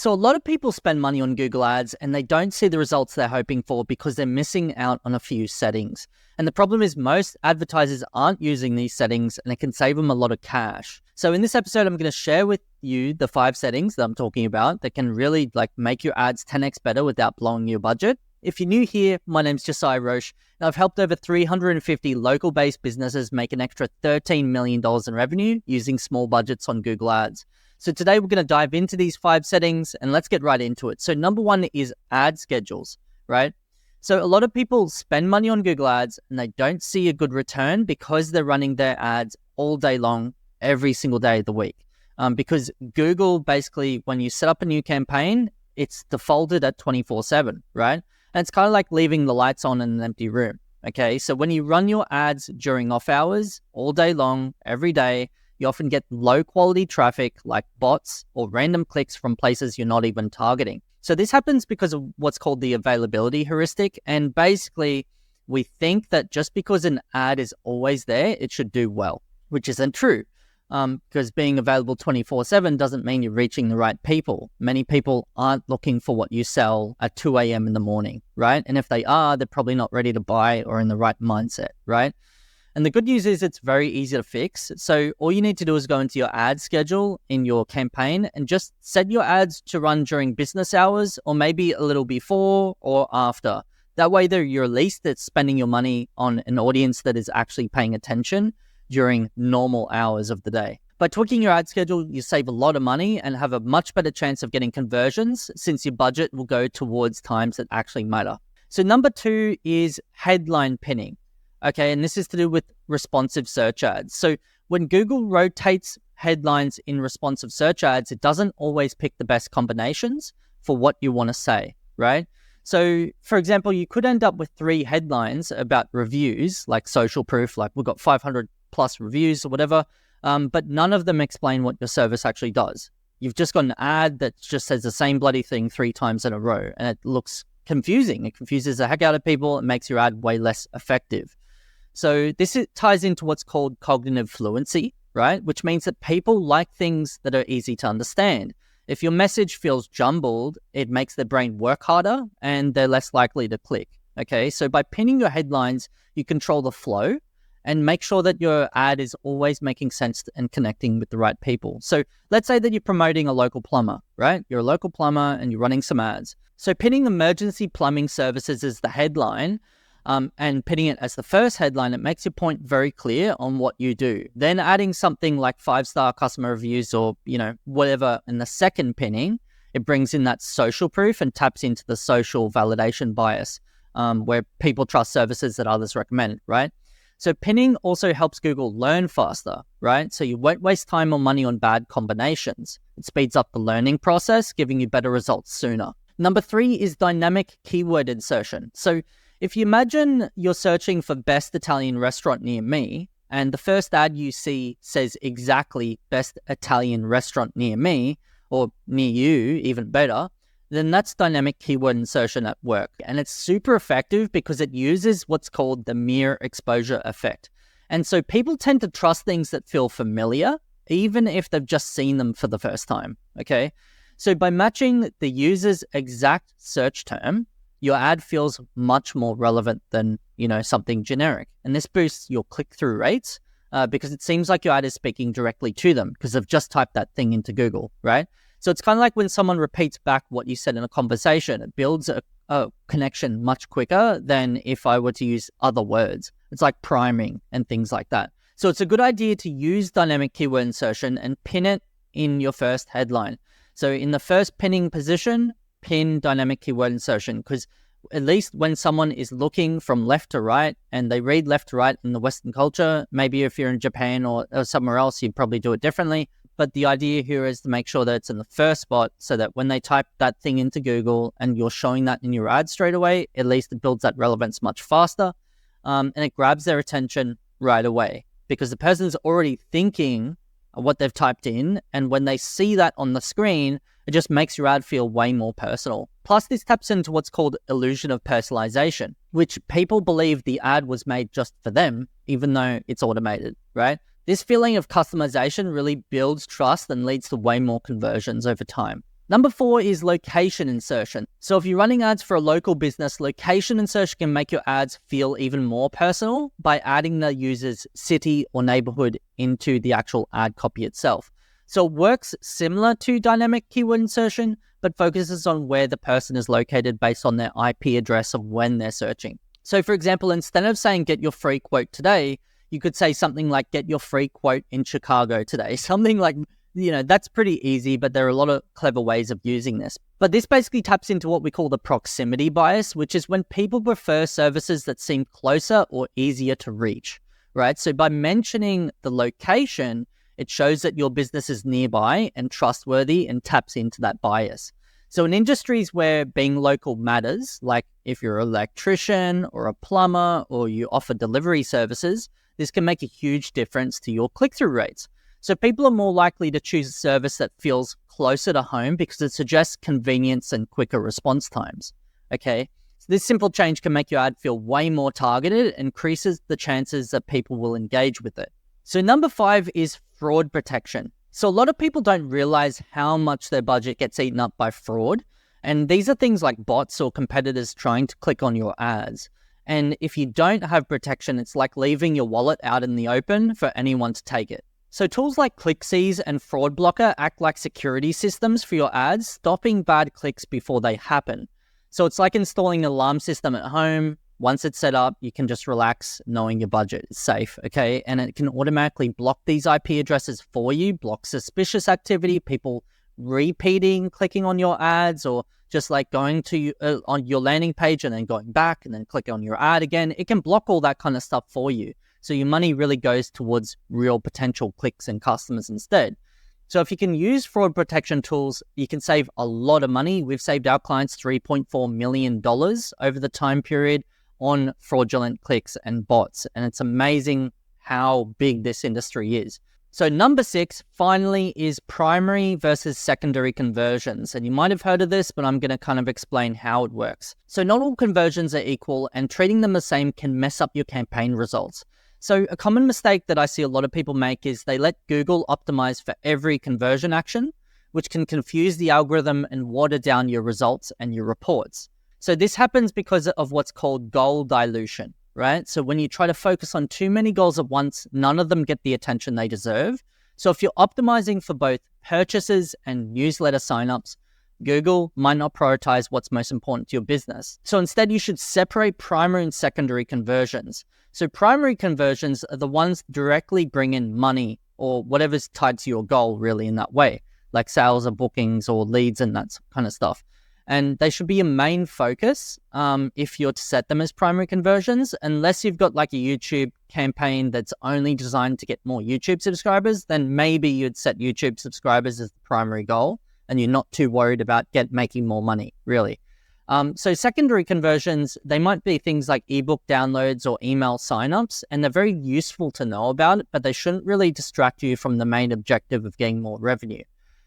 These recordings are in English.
So a lot of people spend money on Google Ads and they don't see the results they're hoping for because they're missing out on a few settings. And the problem is most advertisers aren't using these settings and it can save them a lot of cash. So in this episode, I'm going to share with you the 5 settings that I'm talking about that can really make your ads 10x better without blowing your budget. If you're new here, my name's Josiah Roche, and I've helped over 350 local-based businesses make an extra $13 million in revenue using small budgets on Google Ads. So today we're going to dive into these 5 settings and let's get right into it. So number 1 is ad schedules, right? So a lot of people spend money on Google Ads and they don't see a good return because they're running their ads all day long, every single day of the week. Because Google basically, when you set up a new campaign, it's defaulted at 24/7, right? And it's kind of like leaving the lights on in an empty room, okay? So when you run your ads during off hours, all day long, every day, you often get low quality traffic like bots or random clicks from places you're not even targeting. So this happens because of what's called the availability heuristic. And basically, we think that just because an ad is always there, it should do well, which isn't true. Because being available 24/7 doesn't mean you're reaching the right people. Many people aren't looking for what you sell at 2 a.m. in the morning, right? And if they are, they're probably not ready to buy or in the right mindset, right? And the good news is it's very easy to fix. So all you need to do is go into your ad schedule in your campaign and just set your ads to run during business hours or maybe a little before or after. That way you're at least spending your money on an audience that is actually paying attention during normal hours of the day. By tweaking your ad schedule, you save a lot of money and have a much better chance of getting conversions since your budget will go towards times that actually matter. So number 2 is headline pinning. Okay, and this is to do with responsive search ads. So when Google rotates headlines in responsive search ads, it doesn't always pick the best combinations for what you want to say, right? So for example, you could end up with 3 headlines about reviews, like social proof, like we've got 500 plus reviews or whatever, but none of them explain what your service actually does. You've just got an ad that just says the same bloody thing 3 times in a row, and it looks confusing. It confuses the heck out of people and makes your ad way less effective. So this ties into what's called cognitive fluency, right? Which means that people like things that are easy to understand. If your message feels jumbled, it makes their brain work harder and they're less likely to click. Okay, so by pinning your headlines, you control the flow and make sure that your ad is always making sense and connecting with the right people. So let's say that you're promoting a local plumber, right? You're a local plumber and you're running some ads. So pinning emergency plumbing services as the headline and pinning it as the first headline, it makes your point very clear on what you do. Then adding something like 5-star customer reviews or, whatever in the second pinning, it brings in that social proof and taps into the social validation bias where people trust services that others recommend, right? So pinning also helps Google learn faster, right? So you won't waste time or money on bad combinations. It speeds up the learning process, giving you better results sooner. Number 3 is dynamic keyword insertion. So if you imagine you're searching for best Italian restaurant near me, and the first ad you see says exactly best Italian restaurant near me, or near you, even better, then that's dynamic keyword insertion at work. And it's super effective because it uses what's called the mere exposure effect. And so people tend to trust things that feel familiar, even if they've just seen them for the first time, okay? So by matching the user's exact search term, your ad feels much more relevant than, something generic. And this boosts your click-through rates because it seems like your ad is speaking directly to them because they've just typed that thing into Google, right? So it's kind of like when someone repeats back what you said in a conversation, it builds a connection much quicker than if I were to use other words. It's like priming and things like that. So it's a good idea to use dynamic keyword insertion and pin it in your first headline. So in the first pinning position, pin dynamic keyword insertion, because at least when someone is looking from left to right and they read left to right in the Western culture, maybe if you're in Japan or somewhere else, you'd probably do it differently. But the idea here is to make sure that it's in the first spot so that when they type that thing into Google and you're showing that in your ad straight away, at least it builds that relevance much faster and it grabs their attention right away because the person's already thinking what they've typed in. And when they see that on the screen, it just makes your ad feel way more personal. Plus, this taps into what's called illusion of personalization, which people believe the ad was made just for them, even though it's automated, right? This feeling of customization really builds trust and leads to way more conversions over time. Number 4 is location insertion. So if you're running ads for a local business, location insertion can make your ads feel even more personal by adding the user's city or neighborhood into the actual ad copy itself. So it works similar to dynamic keyword insertion, but focuses on where the person is located based on their IP address of when they're searching. So for example, instead of saying get your free quote today, you could say something like get your free quote in Chicago today. Something like, that's pretty easy, but there are a lot of clever ways of using this. But this basically taps into what we call the proximity bias, which is when people prefer services that seem closer or easier to reach, right? So by mentioning the location, it shows that your business is nearby and trustworthy and taps into that bias. So in industries where being local matters, like if you're an electrician or a plumber or you offer delivery services, this can make a huge difference to your click-through rates. So people are more likely to choose a service that feels closer to home because it suggests convenience and quicker response times. Okay, so this simple change can make your ad feel way more targeted and increases the chances that people will engage with it. So number 5 is fraud protection. So a lot of people don't realize how much their budget gets eaten up by fraud. And these are things like bots or competitors trying to click on your ads. And if you don't have protection, it's like leaving your wallet out in the open for anyone to take it. So tools like ClickSeize and Fraud Blocker act like security systems for your ads, stopping bad clicks before they happen. So it's like installing an alarm system at home. Once it's set up, you can just relax knowing your budget is safe, okay? And it can automatically block these IP addresses for you, block suspicious activity, people repeating, clicking on your ads, or just like going to on your landing page and then going back and then clicking on your ad again. It can block all that kind of stuff for you. So your money really goes towards real potential clicks and customers instead. So if you can use fraud protection tools, you can save a lot of money. We've saved our clients $3.4 million over the time period on fraudulent clicks and bots. And it's amazing how big this industry is. So number 6, finally, is primary versus secondary conversions. And you might have heard of this, but I'm going to kind of explain how it works. So not all conversions are equal, and treating them the same can mess up your campaign results. So a common mistake that I see a lot of people make is they let Google optimize for every conversion action, which can confuse the algorithm and water down your results and your reports. So this happens because of what's called goal dilution, right? So when you try to focus on too many goals at once, none of them get the attention they deserve. So if you're optimizing for both purchases and newsletter signups, Google might not prioritize what's most important to your business. So instead, you should separate primary and secondary conversions. So primary conversions are the ones that directly bring in money or whatever's tied to your goal really in that way, like sales or bookings or leads and that kind of stuff. And they should be a main focus if you're to set them as primary conversions, unless you've got like a YouTube campaign that's only designed to get more YouTube subscribers, then maybe you'd set YouTube subscribers as the primary goal and you're not too worried about making more money, really. So secondary conversions, they might be things like ebook downloads or email signups, and they're very useful to know about, but they shouldn't really distract you from the main objective of getting more revenue.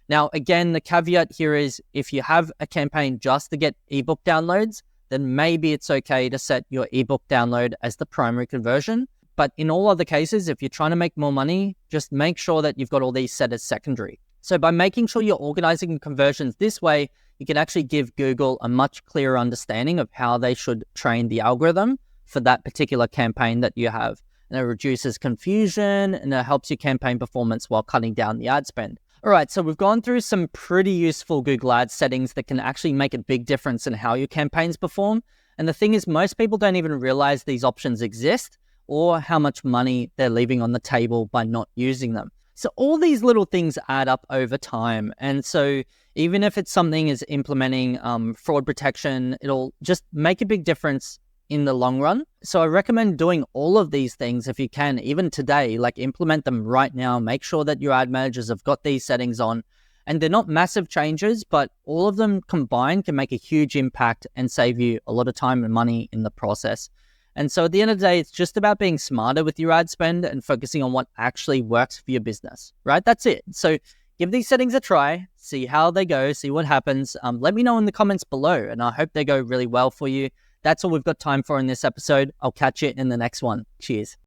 Now, again, the caveat here is if you have a campaign just to get ebook downloads, then maybe it's okay to set your ebook download as the primary conversion. But in all other cases, if you're trying to make more money, just make sure that you've got all these set as secondary. So by making sure you're organizing conversions this way, you can actually give Google a much clearer understanding of how they should train the algorithm for that particular campaign that you have. And it reduces confusion and it helps your campaign performance while cutting down the ad spend. All right, so we've gone through some pretty useful Google Ads settings that can actually make a big difference in how your campaigns perform. And the thing is, most people don't even realize these options exist or how much money they're leaving on the table by not using them. So all these little things add up over time. And so even if it's something as implementing fraud protection, it'll just make a big difference in the long run. So I recommend doing all of these things if you can, even today, like implement them right now. Make sure that your ad managers have got these settings on. And they're not massive changes, but all of them combined can make a huge impact and save you a lot of time and money in the process. And so at the end of the day, it's just about being smarter with your ad spend and focusing on what actually works for your business, right? That's it. So give these settings a try, see how they go, see what happens. Let me know in the comments below, and I hope they go really well for you. That's all we've got time for in this episode. I'll catch you in the next one. Cheers.